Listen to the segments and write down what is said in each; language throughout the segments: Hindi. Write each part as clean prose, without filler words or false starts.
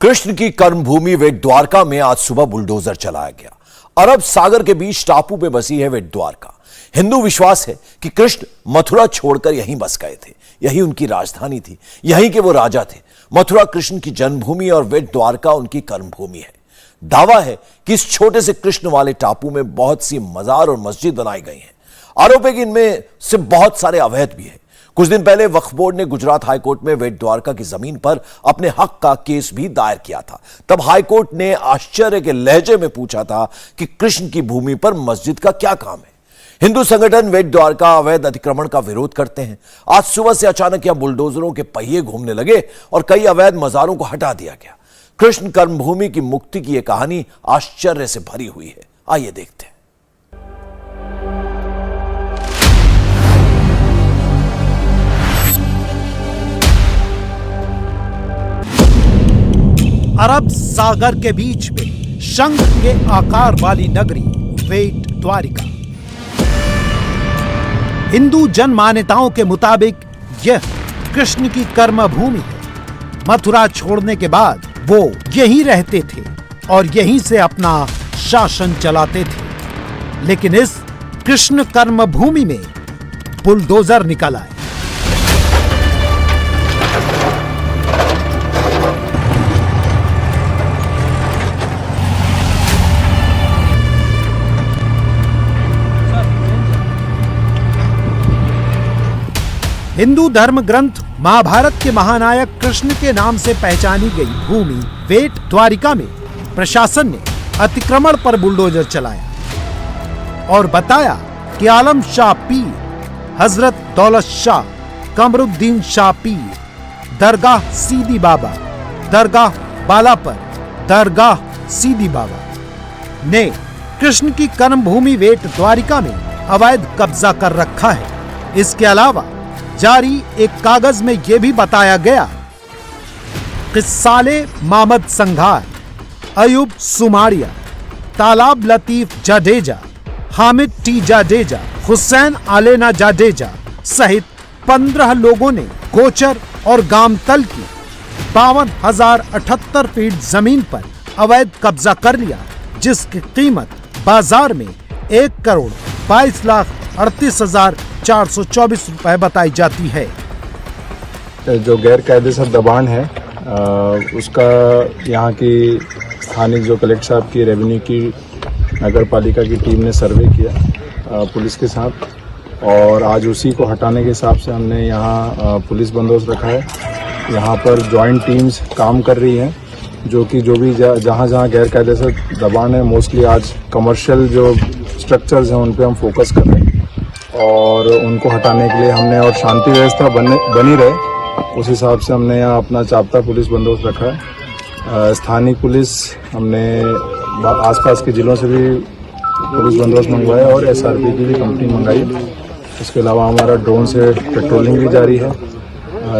कृष्ण की कर्मभूमि वेट द्वारका में आज सुबह बुलडोजर चलाया गया। अरब सागर के बीच टापू में बसी है वेट द्वारका। हिंदू विश्वास है कि कृष्ण मथुरा छोड़कर यहीं बस गए थे, यही उनकी राजधानी थी, यहीं के वो राजा थे। मथुरा कृष्ण की जन्मभूमि और वेट द्वारका उनकी कर्मभूमि है। दावा है कि इस छोटे से कृष्ण वाले टापू में बहुत सी मजार और मस्जिद बनाई गई हैं। आरोप है कि इनमें से बहुत सारे अवैध भी हैं। कुछ दिन पहले वक्फ बोर्ड ने गुजरात हाईकोर्ट में वेट द्वारका की जमीन पर अपने हक का केस भी दायर किया था। तब हाईकोर्ट ने आश्चर्य के लहजे में पूछा था कि कृष्ण की भूमि पर मस्जिद का क्या काम है। हिंदू संगठन वेट द्वारका अवैध अतिक्रमण का विरोध करते हैं। आज सुबह से अचानक यहां बुलडोजरों के पहिए घूमने लगे और कई अवैध मजारों को हटा दिया गया। कृष्ण कर्मभूमि की मुक्ति की यह कहानी आश्चर्य से भरी हुई है। आइए देखते हैं। अरब सागर के बीच में शंख के आकार वाली नगरी वेट द्वारिका। हिंदू जन मान्यताओं के मुताबिक यह कृष्ण की कर्मभूमि है। मथुरा छोड़ने के बाद वो यहीं रहते थे और यहीं से अपना शासन चलाते थे। लेकिन इस कृष्ण कर्मभूमि में बुलडोजर निकल आए। हिंदू धर्म ग्रंथ महाभारत के महानायक कृष्ण के नाम से पहचानी गई भूमि वेट द्वारिका में प्रशासन ने अतिक्रमण पर बुलडोजर चलाया और बताया कि आलम शाह पीर, हजरत दौलत शाह, कमरुद्दीन शाह पीर, दरगाह सीदी बाबा, दरगाह बालापर, दरगाह सीदी बाबा ने कृष्ण की कर्मभूमि वेट द्वारिका में अवैध कब्जा कर रखा है। इसके अलावा जारी एक कागज में यह भी बताया गया कि साले मामद संघार, अयूब सुमारिया, तालाब लतीफ जाडेजा, हामिद टी जाडेजा, हुसैन आलेना जाडेजा सहित 15 लोगों ने गोचर और गामतल की 52,078 फीट जमीन पर अवैध कब्जा कर लिया, जिसकी कीमत बाजार में 1,22,38,424 रुपए बताई जाती है। जो गैर कायदेसर दबान है उसका यहाँ की स्थानिक जो कलेक्टर साहब की रेवेन्यू की नगर पालिका की टीम ने सर्वे किया पुलिस के साथ, और आज उसी को हटाने के हिसाब से हमने यहाँ पुलिस बंदोबस्त रखा है। यहाँ पर जॉइंट टीम्स काम कर रही हैं जो कि जो भी जहाँ गैर कायदेसर दबान है, मोस्टली आज कमर्शियल जो स्ट्रक्चर्स हैं उन पे हम फोकस कर रहे हैं और उनको हटाने के लिए हमने, और शांति व्यवस्था बनी रहे उस हिसाब से हमने यहाँ अपना चापता पुलिस बंदोबस्त रखा है। स्थानीय पुलिस हमने आसपास के जिलों से भी पुलिस बंदोबस्त मंगवाया और SRP की भी कंपनी मंगाई। इसके अलावा हमारा ड्रोन से पेट्रोलिंग भी जारी है।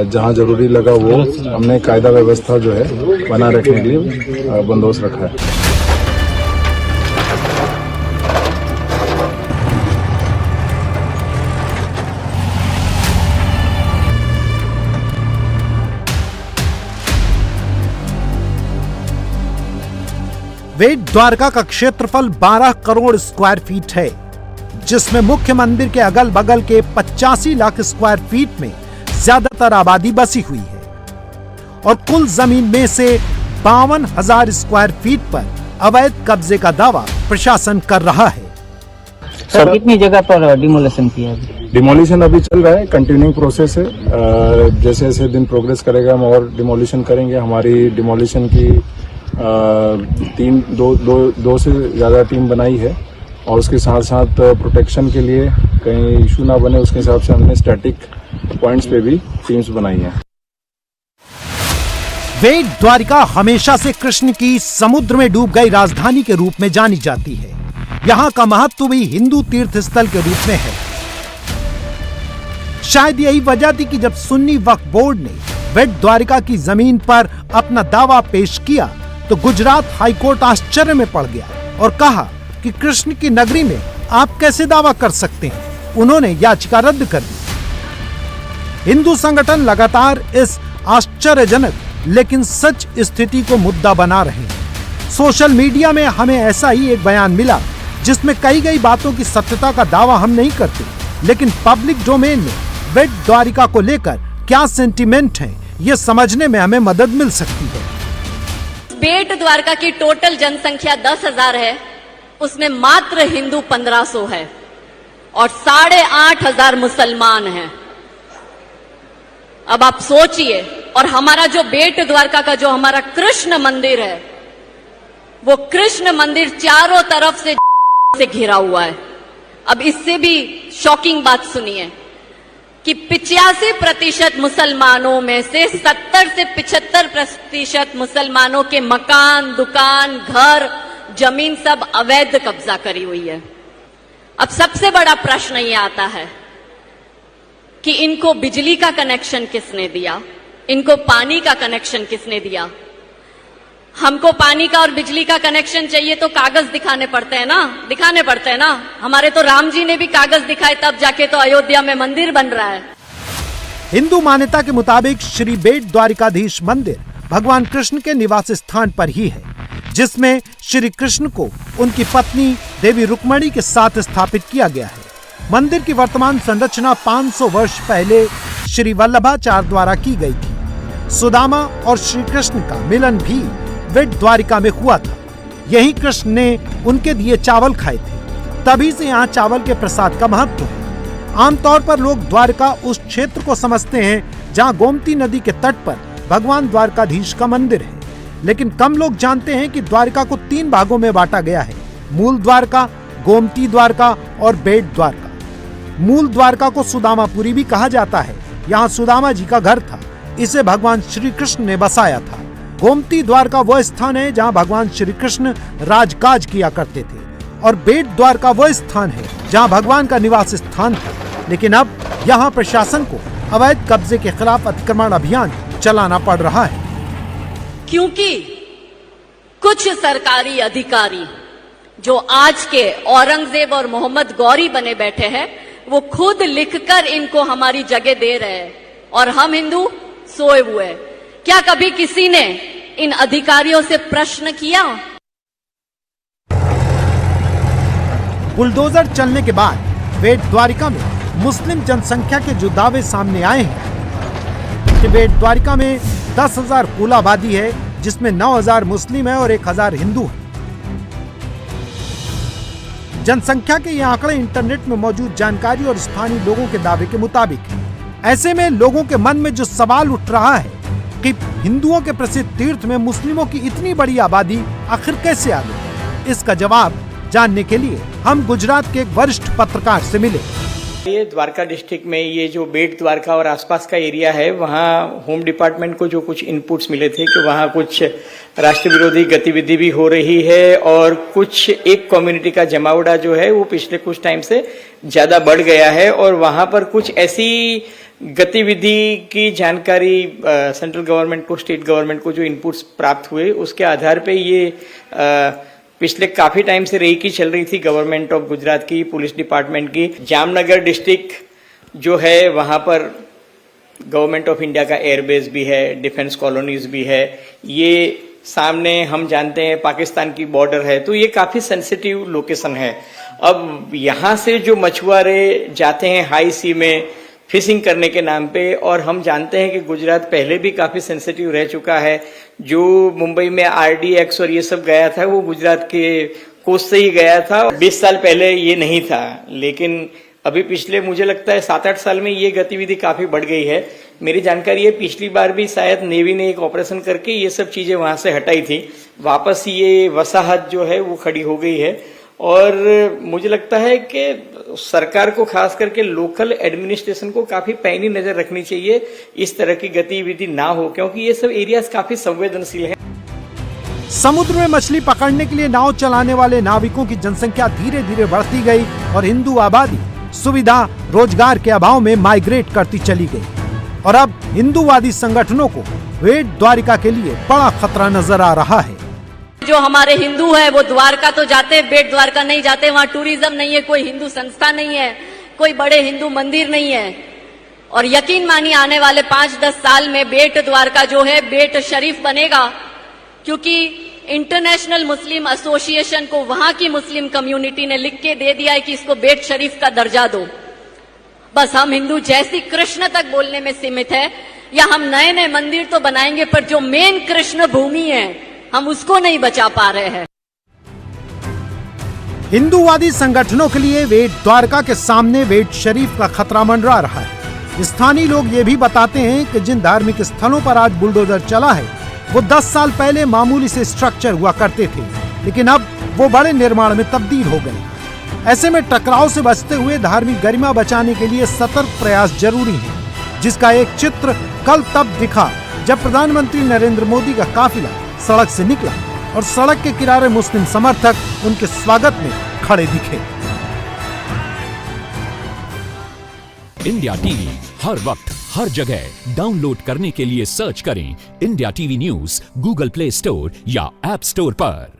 जहाँ जरूरी लगा वो हमने कायदा व्यवस्था जो है बना रखने के लिए बंदोबस्त रखा है। वेट द्वारका का क्षेत्रफल 12 करोड़ स्क्वायर फीट है, जिसमें मुख्य मंदिर के अगल बगल के 85 लाख स्क्वायर फीट में ज्यादातर आबादी बसी हुई है और कुल जमीन में से 52,000 स्क्वायर फीट पर अवैध कब्जे का दावा प्रशासन कर रहा है। सर कितनी जगह पर डिमोलिशन किया है? डिमोलिशन अभी चल रहा है, कंटिन्यूइंग प्रोसेस है। जैसे जैसे दिन प्रोग्रेस करेगा हम और डिमोलिशन करेंगे। हमारी डिमोलिशन की दो से ज्यादा टीम बनाई है और उसके साथ साथ प्रोटेक्शन के लिए कहीं इशू ना बने उसके हिसाब से हमने स्टैटिक पॉइंट्स पे भी टीम्स बनाई हैं। वेट द्वारिका हमेशा से कृष्ण की समुद्र में डूब गई राजधानी के रूप में जानी जाती है। यहाँ का महत्व भी हिंदू तीर्थ स्थल के रूप में है। शायद यही वजह थी कि जब सुन्नी वक्फ बोर्ड ने वेट द्वारिका की जमीन पर अपना दावा पेश किया तो गुजरात हाईकोर्ट आश्चर्य में पड़ गया और कहा कि कृष्ण की नगरी में आप कैसे दावा कर सकते हैं। उन्होंने याचिका रद्द कर दी। हिंदू संगठन लगातार इस आश्चर्यजनक लेकिन सच स्थिति को मुद्दा बना रहे हैं। सोशल मीडिया में हमें ऐसा ही एक बयान मिला जिसमें कही गई बातों की सत्यता का दावा हम नहीं करते, लेकिन पब्लिक डोमेन में बेट द्वारिका को लेकर क्या सेंटिमेंट है ये समझने में हमें मदद मिल सकती है। बेट द्वारका की टोटल जनसंख्या 10,000 है, उसमें मात्र हिंदू 1500 है और 8,500 मुसलमान हैं। अब आप सोचिए, और हमारा जो बेट द्वारका का जो हमारा कृष्ण मंदिर है, वो कृष्ण मंदिर चारों तरफ से घिरा हुआ है। अब इससे भी शॉकिंग बात सुनिए कि 85% मुसलमानों में से 70 से 75% मुसलमानों के मकान, दुकान, घर, जमीन सब अवैध कब्जा करी हुई है। अब सबसे बड़ा प्रश्न ये आता है कि इनको बिजली का कनेक्शन किसने दिया, इनको पानी का कनेक्शन किसने दिया। हमको पानी का और बिजली का कनेक्शन चाहिए तो कागज दिखाने पड़ते हैं ना, हमारे तो राम जी ने भी कागज दिखाए तब जाके तो अयोध्या में मंदिर बन रहा है। हिंदू मान्यता के मुताबिक श्री बेट द्वारिकाधीश मंदिर भगवान कृष्ण के निवास स्थान पर ही है, जिसमें श्री कृष्ण को उनकी पत्नी देवी रुक्मणी के साथ स्थापित किया गया है। मंदिर की वर्तमान संरचना 500 वर्ष पहले श्री वल्लभाचार्य द्वारा की गई थी। सुदामा और श्री कृष्ण का मिलन भी बेट द्वारिका में हुआ था। यही कृष्ण ने उनके दिए चावल खाए थे, तभी से यहाँ चावल के प्रसाद का महत्व है। आमतौर पर लोग द्वारका उस क्षेत्र को समझते हैं जहाँ गोमती नदी के तट पर भगवान द्वारकाधीश का मंदिर है, लेकिन कम लोग जानते हैं कि द्वारका को 3 भागों में बांटा गया है: मूल द्वारका, गोमती द्वारका और बेट द्वारका। मूल द्वारका को सुदामापुरी भी कहा जाता है। यहाँ सुदामा जी का घर था, इसे भगवान श्री कृष्ण ने बसाया था। गोमती द्वारका वह स्थान है जहाँ भगवान श्री कृष्ण राजकाज किया करते थे, और बेट द्वारका वह स्थान है जहाँ भगवान का निवास स्थान था। लेकिन अब यहाँ प्रशासन को अवैध कब्जे के खिलाफ अतिक्रमण अभियान चलाना पड़ रहा है, क्योंकि कुछ सरकारी अधिकारी जो आज के औरंगजेब और मोहम्मद गौरी बने बैठे हैं, वो खुद लिखकर इनको हमारी जगह दे रहे हैं और हम हिंदू सोए हुए हैं। क्या कभी किसी ने इन अधिकारियों से प्रश्न किया? बुलडोजर चलने के बाद बेट द्वारिका में मुस्लिम जनसंख्या के जो दावे सामने आए हैं कि बेट द्वारिका में 10,000 कुल आबादी है, जिसमें 9,000 मुस्लिम है और 1,000 हिंदू है। जनसंख्या के ये आंकड़े इंटरनेट में मौजूद जानकारी और स्थानीय लोगों के दावे के मुताबिक है। ऐसे में लोगों के मन में जो सवाल उठ रहा है कि हिंदुओं के प्रसिद्ध तीर्थ में मुस्लिमों की इतनी बड़ी आबादी आखिर कैसे आ गई, इसका जवाब जानने के लिए हम गुजरात के एक वरिष्ठ पत्रकार से मिले। ये द्वारका डिस्ट्रिक्ट में ये जो बेट द्वारका और आसपास का एरिया है, वहाँ होम डिपार्टमेंट को जो कुछ इनपुट्स मिले थे कि वहाँ कुछ राष्ट्र विरोधी गतिविधि भी हो रही है और कुछ एक कम्युनिटी का जमावड़ा जो है वो पिछले कुछ टाइम से ज्यादा बढ़ गया है और वहाँ पर कुछ ऐसी गतिविधि की जानकारी सेंट्रल गवर्नमेंट को, स्टेट गवर्नमेंट को जो इनपुट्स प्राप्त हुए उसके आधार पे ये पिछले काफी टाइम से रेकी चल रही थी गवर्नमेंट ऑफ गुजरात की, पुलिस डिपार्टमेंट की। जामनगर डिस्ट्रिक्ट जो है वहां पर गवर्नमेंट ऑफ इंडिया का एयरबेस भी है, डिफेंस कॉलोनीज भी है। ये सामने हम जानते हैं पाकिस्तान की बॉर्डर है, तो ये काफी सेंसिटिव लोकेशन है। अब यहाँ से जो मछुआरे जाते हैं हाई सी में फिशिंग करने के नाम पे, और हम जानते हैं कि गुजरात पहले भी काफी सेंसिटिव रह चुका है। जो मुंबई में RDX और ये सब गया था वो गुजरात के कोस्ट से ही गया था। 20 साल पहले ये नहीं था, लेकिन अभी पिछले मुझे लगता है 7-8 साल में ये गतिविधि काफी बढ़ गई है। मेरी जानकारी है पिछली बार भी शायद नेवी ने एक ऑपरेशन करके ये सब चीजें वहां से हटाई थी। वापस ये वसाहत जो है वो खड़ी हो गई है और मुझे लगता है कि सरकार को खास करके लोकल एडमिनिस्ट्रेशन को काफी पैनी नजर रखनी चाहिए, इस तरह की गतिविधि ना हो, क्योंकि ये सब एरियाज काफी संवेदनशील है। समुद्र में मछली पकड़ने के लिए नाव चलाने वाले नाविकों की जनसंख्या धीरे धीरे बढ़ती गई और हिंदू आबादी सुविधा रोजगार के अभाव में माइग्रेट करती चली गई और अब हिंदूवादी संगठनों को बेट द्वारिका के लिए बड़ा खतरा नजर आ रहा है। जो हमारे हिंदू है वो द्वारका तो जाते हैं, बेट द्वारका नहीं जाते। वहाँ टूरिज्म नहीं है, कोई हिंदू संस्था नहीं है, कोई बड़े हिंदू मंदिर नहीं है। और यकीन मानिए आने वाले 5-10 साल में बेट द्वारका जो है बेट शरीफ बनेगा, क्योंकि इंटरनेशनल मुस्लिम एसोसिएशन को वहां की मुस्लिम कम्युनिटी ने लिख के दे दिया है कि इसको बेट शरीफ का दर्जा दो। बस हम हिंदू जैसी कृष्ण तक बोलने में सीमित है, या हम नए नए मंदिर तो बनाएंगे पर जो मेन कृष्ण भूमि है हम उसको नहीं बचा पा रहे हैं। हिंदूवादी संगठनों के लिए बेट द्वारका के सामने बेट शरीफ का खतरा मंडरा रहा है। स्थानीय लोग ये भी बताते हैं कि जिन धार्मिक स्थलों पर आज बुलडोजर चला है वो 10 साल पहले मामूली से स्ट्रक्चर हुआ करते थे, लेकिन अब वो बड़े निर्माण में तब्दील हो गए। ऐसे में टकराव से बचते हुए धार्मिक गरिमा बचाने के लिए सतर्क प्रयास जरूरी है, जिसका एक चित्र कल तब दिखा जब प्रधानमंत्री नरेंद्र मोदी का काफिला सड़क से निकला और सड़क के किनारे मुस्लिम समर्थक उनके स्वागत में खड़े दिखे। इंडिया टीवी हर वक्त हर जगह डाउनलोड करने के लिए सर्च करें India TV news Google play store या ऐप स्टोर पर।